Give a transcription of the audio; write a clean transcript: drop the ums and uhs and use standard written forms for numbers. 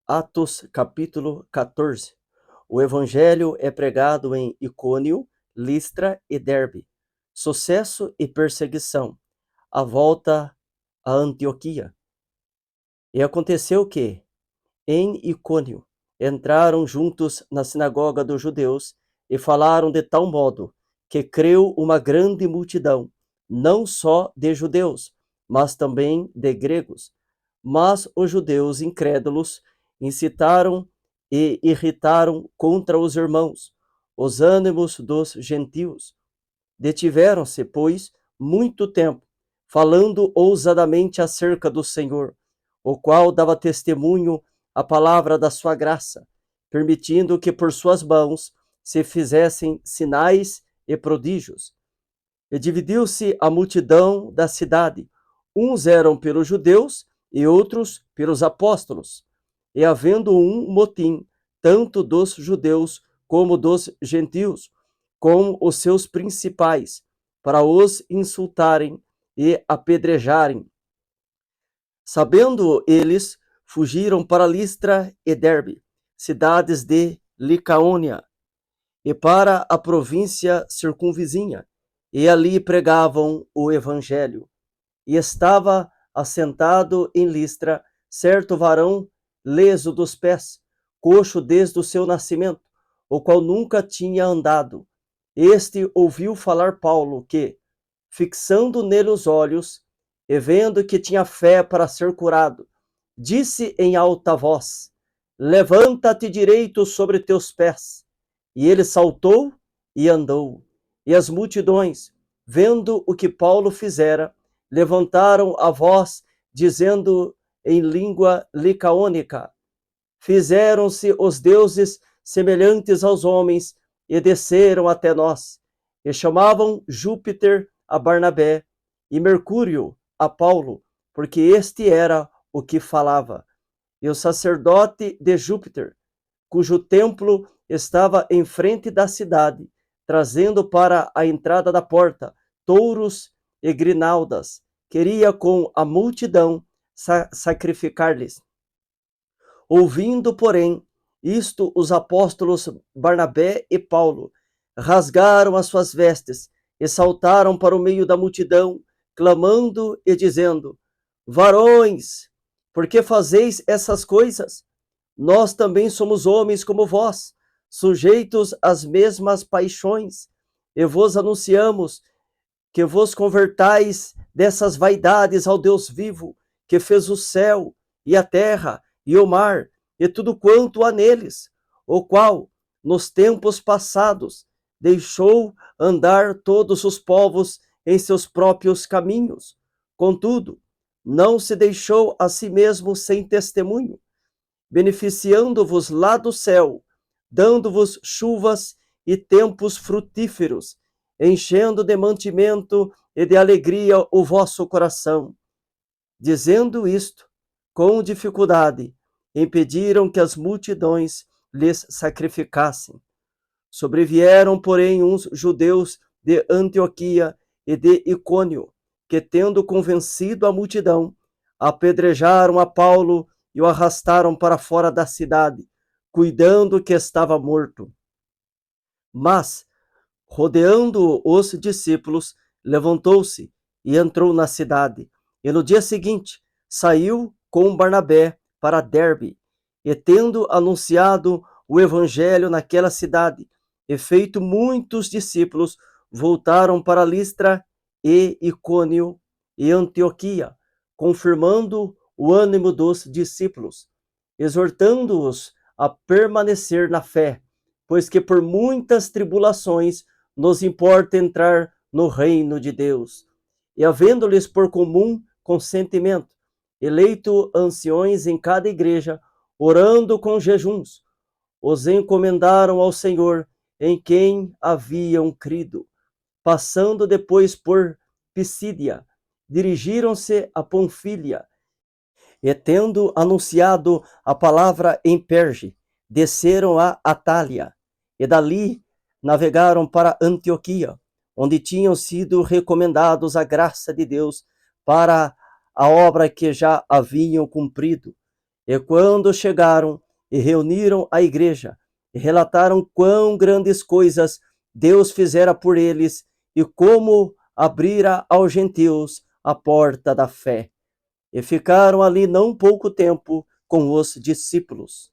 Atos capítulo 14. O evangelho é pregado em Icônio, Listra e Derbe. Sucesso e perseguição. A volta a Antioquia. E aconteceu que, em Icônio, entraram juntos na sinagoga dos judeus e falaram de tal modo que creu uma grande multidão, não só de judeus, mas também de gregos. Mas os judeus incrédulos incitaram e irritaram contra os irmãos os ânimos dos gentios. Detiveram-se, pois, muito tempo, falando ousadamente acerca do Senhor, o qual dava testemunho à palavra da sua graça, permitindo que por suas mãos se fizessem sinais e prodígios. E dividiu-se a multidão da cidade. Uns eram pelos judeus e outros pelos apóstolos. E havendo um motim, tanto dos judeus como dos gentios, com os seus principais, para os insultarem e apedrejarem. Sabendo eles, fugiram para Listra e Derbe, cidades de Licaônia, e para a província circunvizinha, e ali pregavam o evangelho. E estava assentado em Listra certo varão leso dos pés, coxo desde o seu nascimento, o qual nunca tinha andado. Este ouviu falar Paulo, que, fixando nele os olhos, e vendo que tinha fé para ser curado, disse em alta voz: Levanta-te direito sobre teus pés. E ele saltou e andou. E as multidões, vendo o que Paulo fizera, levantaram a voz, dizendo em língua licaônica: Fizeram-se os deuses semelhantes aos homens e desceram até nós. E chamavam Júpiter a Barnabé e Mercúrio a Paulo, porque este era o que falava. E o sacerdote de Júpiter, cujo templo estava em frente da cidade, trazendo para a entrada da porta touros e grinaldas, queria com a multidão sacrificar-lhes. Ouvindo, porém, isto, os apóstolos Barnabé e Paulo rasgaram as suas vestes e saltaram para o meio da multidão, clamando e dizendo: Varões, por que fazeis essas coisas? Nós também somos homens como vós, sujeitos às mesmas paixões, e vos anunciamos que vos convertais dessas vaidades ao Deus vivo, que fez o céu e a terra e o mar e tudo quanto há neles, o qual, nos tempos passados, deixou andar todos os povos em seus próprios caminhos. Contudo, não se deixou a si mesmo sem testemunho, beneficiando-vos lá do céu, dando-vos chuvas e tempos frutíferos, enchendo de mantimento e de alegria o vosso coração. Dizendo isto, com dificuldade, impediram que as multidões lhes sacrificassem. Sobrevieram, porém, uns judeus de Antioquia e de Icônio, que, tendo convencido a multidão, apedrejaram a Paulo e o arrastaram para fora da cidade, cuidando que estava morto. Mas, rodeando os discípulos, levantou-se e entrou na cidade. E no dia seguinte, saiu com Barnabé para Derbe, e tendo anunciado o evangelho naquela cidade, e feito muitos discípulos, voltaram para Listra e Icônio e Antioquia, confirmando o ânimo dos discípulos, exortando-os a permanecer na fé, pois que por muitas tribulações nos importa entrar no reino de Deus. E havendo-lhes por comum consentimento, eleito anciões em cada igreja, orando com jejuns, os encomendaram ao Senhor, em quem haviam crido. Passando depois por Pisídia, dirigiram-se a Panfília, e tendo anunciado a palavra em Perge, desceram a Atália, e dali navegaram para Antioquia, onde tinham sido recomendados a graça de Deus para a obra que já haviam cumprido. E quando chegaram e reuniram a igreja, e relataram quão grandes coisas Deus fizera por eles e como abrira aos gentios a porta da fé. E ficaram ali não pouco tempo com os discípulos.